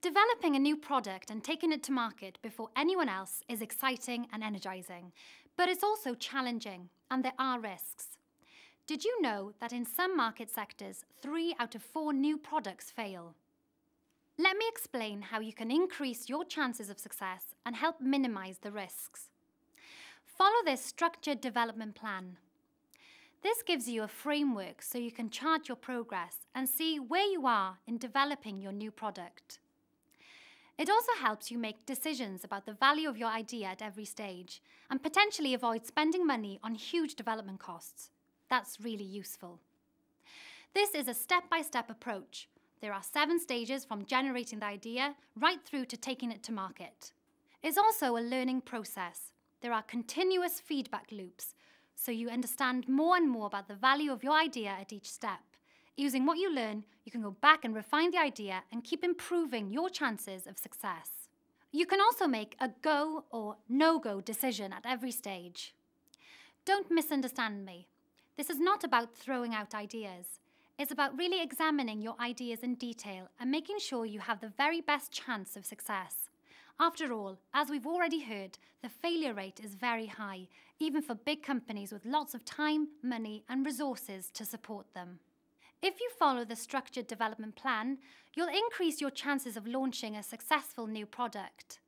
Developing a new product and taking it to market before anyone else is exciting and energizing, but it's also challenging, and there are risks. Did you know that in some market sectors, 3 out of 4 new products fail? Let me explain how you can increase your chances of success and help minimize the risks. Follow this structured development plan. This gives you a framework so you can chart your progress and see where you are in developing your new product. It also helps you make decisions about the value of your idea at every stage and potentially avoid spending money on huge development costs. That's really useful. This is a step-by-step approach. There are 7 stages from generating the idea right through to taking it to market. It's also a learning process. There are continuous feedback loops, so you understand more and more about the value of your idea at each step. Using what you learn, you can go back and refine the idea and keep improving your chances of success. You can also make a go or no-go decision at every stage. Don't misunderstand me. This is not about throwing out ideas. It's about really examining your ideas in detail and making sure you have the very best chance of success. After all, as we've already heard, the failure rate is very high, even for big companies with lots of time, money, and resources to support them. If you follow the structured development plan, you'll increase your chances of launching a successful new product.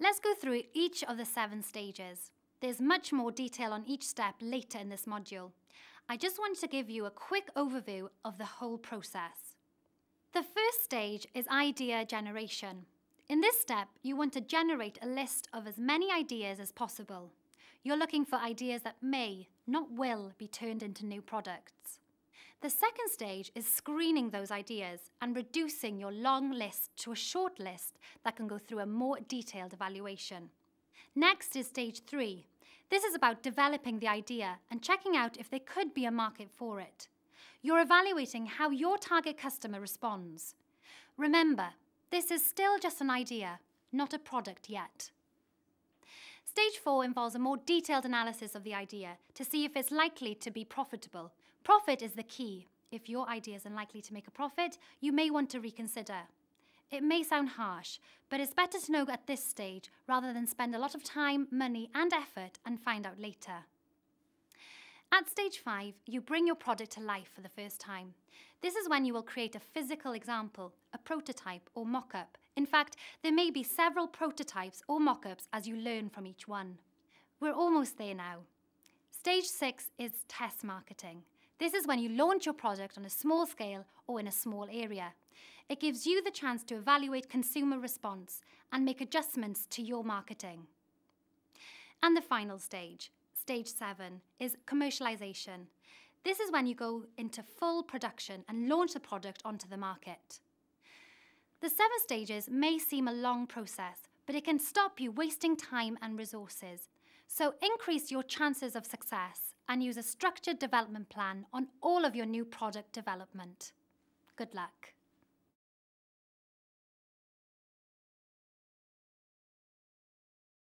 Let's go through each of the 7 stages. There's much more detail on each step later in this module. I just wanted to give you a quick overview of the whole process. The first stage is idea generation. In this step, you want to generate a list of as many ideas as possible. You're looking for ideas that may, not will, be turned into new products. The second stage is screening those ideas and reducing your long list to a short list that can go through a more detailed evaluation. Next is stage 3. This is about developing the idea and checking out if there could be a market for it. You're evaluating how your target customer responds. Remember, this is still just an idea, not a product yet. Stage 4 involves a more detailed analysis of the idea to see if it's likely to be profitable. Profit is the key. If your idea is unlikely to make a profit, you may want to reconsider. It may sound harsh, but it's better to know at this stage rather than spend a lot of time, money, and effort and find out later. At stage 5, you bring your product to life for the first time. This is when you will create a physical example, a prototype or mock-up. In fact, there may be several prototypes or mock-ups as you learn from each one. We're almost there now. Stage 6 is test marketing. This is when you launch your product on a small scale or in a small area. It gives you the chance to evaluate consumer response and make adjustments to your marketing. And the final stage, stage 7, is commercialization. This is when you go into full production and launch the product onto the market. The 7 stages may seem a long process, but it can stop you wasting time and resources. So increase your chances of success and use a structured development plan on all of your new product development. Good luck.